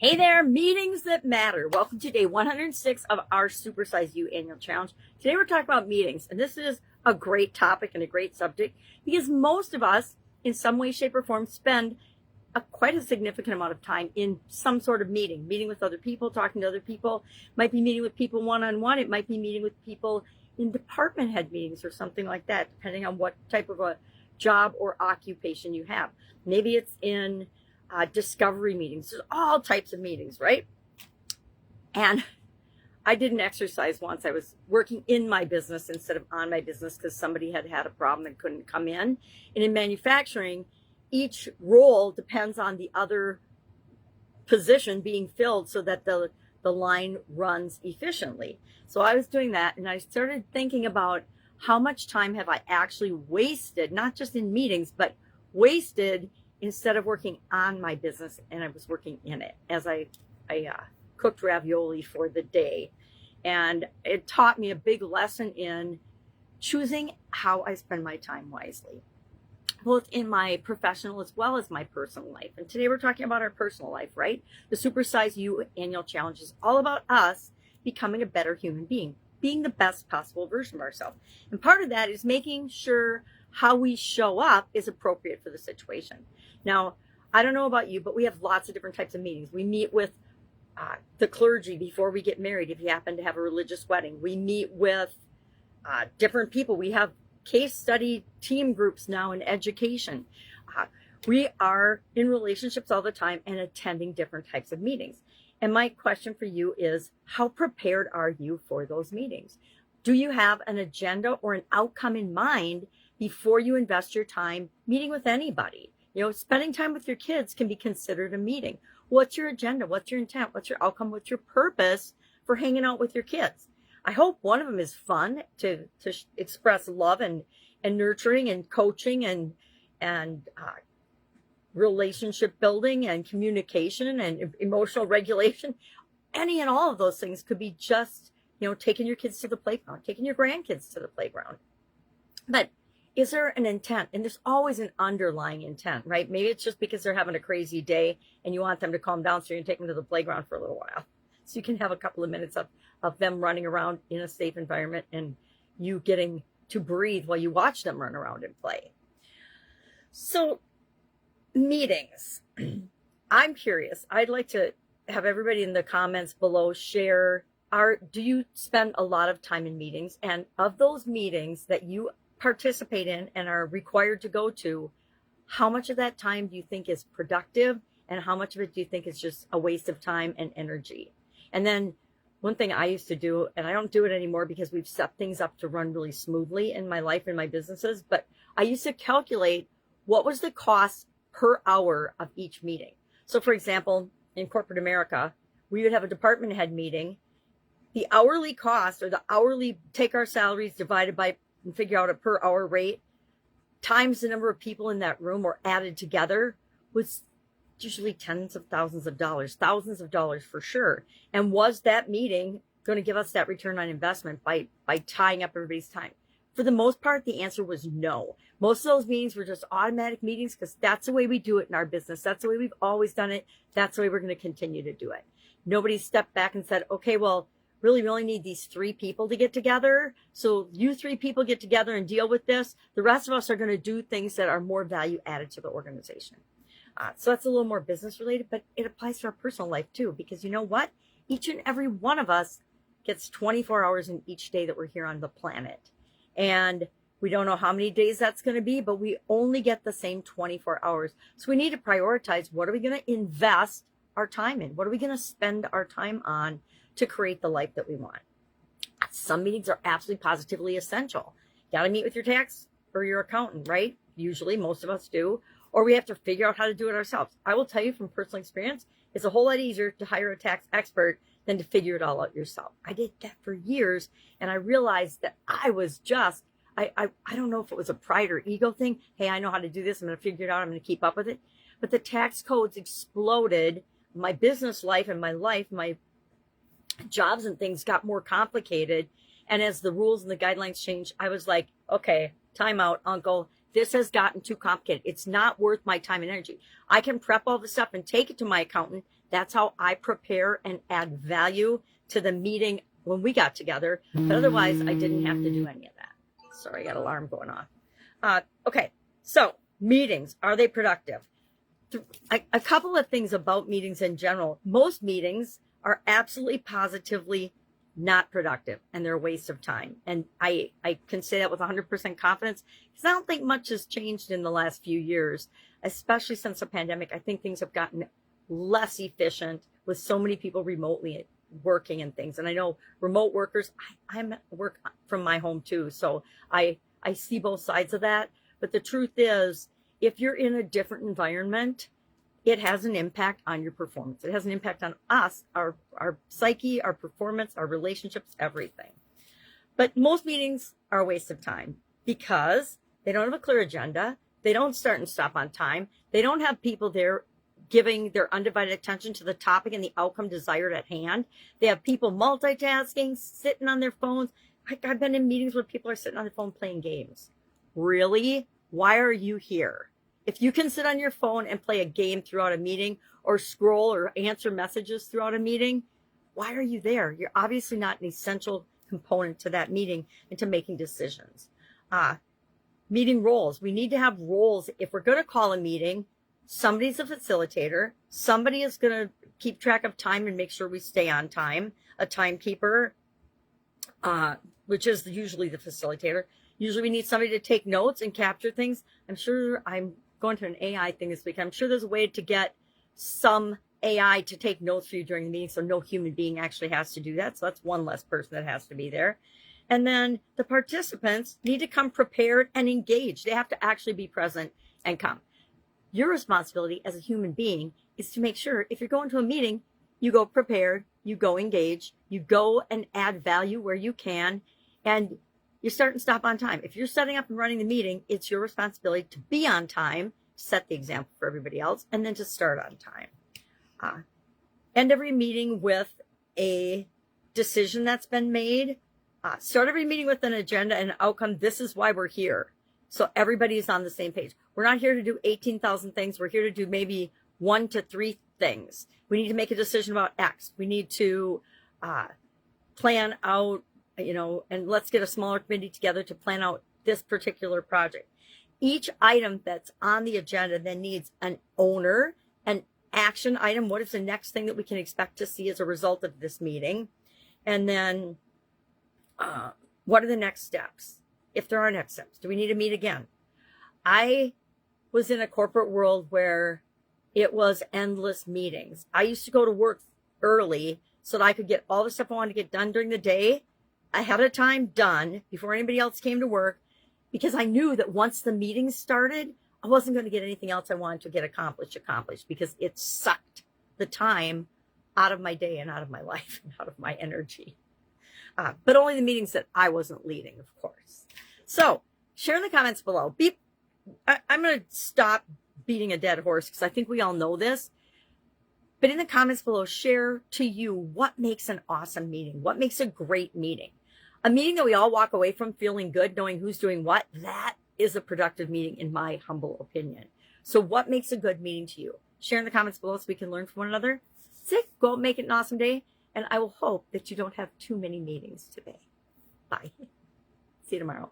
Hey there, meetings that matter. Welcome to day 106 of our Supersize You annual challenge. Today we're talking about meetings, and this is a great topic and a great subject because most of us, in some way, shape, or form, spend quite a significant amount of time in some sort of meeting with other people, talking to other people. Might be meeting with people one-on-one. It might be meeting with people in department head meetings or something like that, depending on what type of a job or occupation you have. Maybe it's in discovery meetings. There's all types of meetings, right? And I did an exercise once. I was working in my business instead of on my business because somebody had a problem and couldn't come in. And in manufacturing, each role depends on the other position being filled so that the line runs efficiently. So I was doing that, and I started thinking about how much time have I actually wasted, not just in meetings, but wasted instead of working on my business, and I was working in it as I cooked ravioli for the day. And it taught me a big lesson in choosing how I spend my time wisely, both in my professional as well as my personal life. And today we're talking about our personal life, right? The Supersize You annual challenge is all about us becoming a better human being the best possible version of ourselves. And part of that is making sure how we show up is appropriate for the situation. Now, I don't know about you, but we have lots of different types of meetings. We meet with the clergy before we get married, if you happen to have a religious wedding. We meet with different people. We have case study team groups now in education. We are in relationships all the time and attending different types of meetings. And my question for you is, how prepared are you for those meetings? Do you have an agenda or an outcome in mind before you invest your time meeting with anybody? You know, spending time with your kids can be considered a meeting. What's your agenda? What's your intent? What's your outcome? What's your purpose for hanging out with your kids? I hope one of them is fun to express love and nurturing and coaching and relationship building and communication and emotional regulation. Any and all of those things could be just, taking your kids to the playground, taking your grandkids to the playground. But is there an intent? And there's always an underlying intent, right? Maybe it's just because they're having a crazy day and you want them to calm down, so you're going to take them to the playground for a little while. So you can have a couple of minutes of them running around in a safe environment and you getting to breathe while you watch them run around and play. So meetings. I'm curious. I'd like to have everybody in the comments below share, do you spend a lot of time in meetings? And of those meetings that you participate in and are required to go to, how much of that time do you think is productive and how much of it do you think is just a waste of time and energy? And then one thing I used to do, and I don't do it anymore because we've set things up to run really smoothly in my life and my businesses, but I used to calculate what was the cost per hour of each meeting. So for example, in corporate America, we would have a department head meeting. The hourly cost, or the hourly, take our salaries divided by and figure out a per hour rate times the number of people in that room or added together, was usually tens of thousands of dollars for sure. And was that meeting going to give us that return on investment by tying up everybody's time? For the most part, the answer was no. Most of those meetings were just automatic meetings because that's the way we do it in our business. That's the way we've always done it. That's the way we're going to continue to do it. Nobody stepped back and said, okay, well, really, we only need these 3 people to get together. So you 3 people get together and deal with this. The rest of us are going to do things that are more value added to the organization. So that's a little more business related, but it applies to our personal life too, because you know what? Each and every one of us gets 24 hours in each day that we're here on the planet. And we don't know how many days that's going to be, but we only get the same 24 hours. So we need to prioritize, what are we going to invest our time in? What are we going to spend our time on to create the life that we want? Some meetings are absolutely positively essential. You got to meet with your tax or your accountant, right? Usually, most of us do. Or we have to figure out how to do it ourselves. I will tell you from personal experience, it's a whole lot easier to hire a tax expert than to figure it all out yourself. I did that for years, and I realized that I was just, I don't know if it was a pride or ego thing. Hey, I know how to do this. I'm going to figure it out. I'm going to keep up with it. But the tax codes exploded. My business life and my jobs and things got more complicated. And as the rules and the guidelines changed, I was like, okay, time out, uncle. This has gotten too complicated. It's not worth my time and energy. I can prep all the stuff and take it to my accountant. That's how I prepare and add value to the meeting when we got together. But otherwise, I didn't have to do any of that. Sorry, I got an alarm going off. Okay, so meetings, are they productive? A couple of things about meetings in general. Most meetings are absolutely positively not productive, and they're a waste of time. And I can say that with 100% confidence, because I don't think much has changed in the last few years, especially since the pandemic. I think things have gotten less efficient with so many people remotely working and things. And I know remote workers, I'm work from my home too, so I see both sides of that. But the truth is, if you're in a different environment, it has an impact on your performance. It has an impact on us, our psyche, our performance, our relationships, everything. But most meetings are a waste of time because they don't have a clear agenda. They don't start and stop on time. They don't have people there giving their undivided attention to the topic and the outcome desired at hand. They have people multitasking, sitting on their phones. I've been in meetings where people are sitting on their phone playing games. Really? Why are you here? If you can sit on your phone and play a game throughout a meeting or scroll or answer messages throughout a meeting, why are you there? You're obviously not an essential component to that meeting and to making decisions. Meeting roles. We need to have roles. If we're going to call a meeting, somebody's a facilitator. Somebody is going to keep track of time and make sure we stay on time. A timekeeper, which is usually the facilitator. Usually we need somebody to take notes and capture things. I'm sure I'm going to an AI thing this week. I'm sure there's a way to get some AI to take notes for you during the meeting, so no human being actually has to do that. So that's one less person that has to be there. And then the participants need to come prepared and engaged. They have to actually be present and come. Your responsibility as a human being is to make sure if you're going to a meeting, you go prepared, you go engaged, you go and add value where you can, and you start and stop on time. If you're setting up and running the meeting, it's your responsibility to be on time, set the example for everybody else, and then to start on time. End every meeting with a decision that's been made. Start every meeting with an agenda and an outcome. This is why we're here. So everybody is on the same page. We're not here to do 18,000 things. We're here to do maybe 1 to 3 things. We need to make a decision about X. We need to plan out, and let's get a smaller committee together to plan out this particular project. Each item that's on the agenda then needs an owner, an action item. What is the next thing that we can expect to see as a result of this meeting? And then what are the next steps? If there are next steps, do we need to meet again? I was in a corporate world where it was endless meetings. I used to go to work early so that I could get all the stuff I wanted to get done during the day ahead of time, done before anybody else came to work, because I knew that once the meeting started, I wasn't going to get anything else I wanted to get accomplished because it sucked the time out of my day and out of my life and out of my energy. But only the meetings that I wasn't leading, of course. So share in the comments below. I'm going to stop beating a dead horse because I think we all know this. But in the comments below, share to you what makes an awesome meeting. What makes a great meeting? A meeting that we all walk away from feeling good, knowing who's doing what, that is a productive meeting in my humble opinion. So what makes a good meeting to you? Share in the comments below so we can learn from one another. Go out and make it an awesome day. And I will hope that you don't have too many meetings today. Bye. See you tomorrow.